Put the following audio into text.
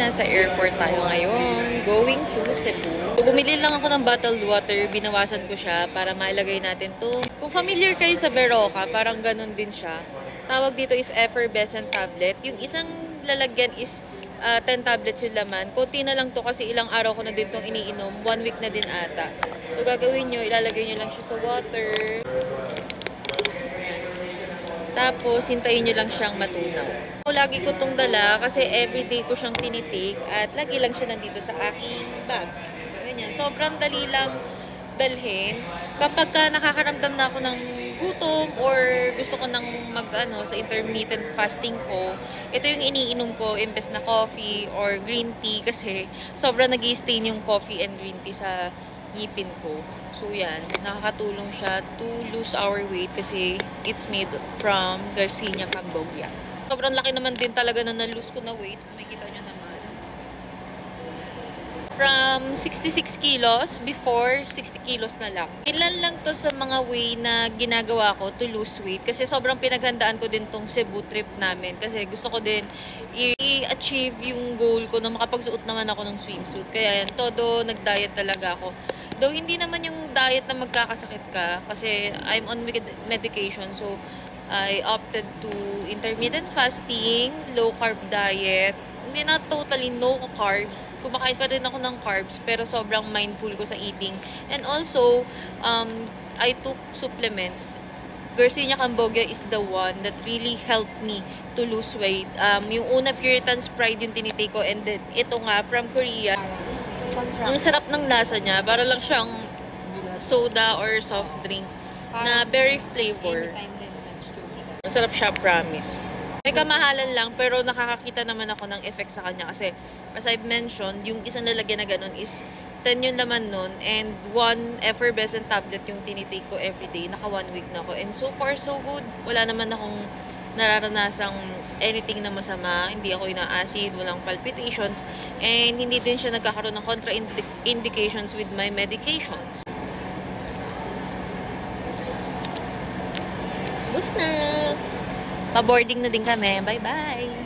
nasa airport tayo ngayon. Going to Cebu. Bumili lang ako ng bottled water. Binawasan ko siya para mailagay natin to. Kung familiar kayo sa Berocca, parang ganun din siya. Tawag dito is effervescent tablet. Yung isang lalagyan is 10 tablets yung laman. Konti na lang to kasi ilang araw ko na din tong iniinom. 1 week na din ata. So, gagawin nyo, ilalagay nyo lang siya sa water. Tapos, hintayin nyo lang siyang matunaw. Lagi ko itong dala kasi everyday ko siyang tinitik at lagi lang siya nandito sa aking bag. Ganyan. Sobrang dali lang dalhin. Kapag nakakaramdam na ako ng gutom or gusto ko nang sa intermittent fasting ko, ito yung iniinom ko imbes na coffee or green tea kasi sobrang nag-i-stain yung coffee and green tea sa ngipin ko. So, yan. Nakakatulong siya to lose our weight kasi it's made from Garcinia Cambogia. Sobrang laki naman din talaga na na-lose ko na weight. Makikita nyo naman. From 66 kilos, before 60 kilos na lang. Ilan lang to sa mga way na ginagawa ko to lose weight. Kasi sobrang pinaghandaan ko din tong Cebu trip namin. Kasi gusto ko din i-achieve yung goal ko na makapagsuot naman ako ng swimsuit. Kaya yan, todo nag-diet talaga ako. Though hindi naman yung diet na magkakasakit ka kasi I'm on medication, so I opted to intermittent fasting, low carb diet. Hindi na totally no carb. Kumakain pa rin ako ng carbs pero sobrang mindful ko sa eating. And also, I took supplements. Garcinia Cambogia is the one that really helped me to lose weight. Yung una, Puritan's Pride yung tinitake ko, and then ito nga, from Korea. Ang sarap ng lasa niya. Para lang siyang soda or soft drink na berry flavor. Ang sarap siya, promise. May kamahalan lang, pero nakakakita naman ako ng effect sa kanya. Kasi, as I've mentioned, yung isang lalagyan na ganun is 10 yung laman nun. And 1 effervescent tablet yung tinitake ko everyday. Naka 1 week na ako. And so far, so good. Wala naman akong nararanasang anything na masama. Hindi ako ina-acid, walang palpitations, and hindi din siya nagkakaroon ng contraindications with my medications. Bus na! Pa-boarding na din kami. Bye-bye!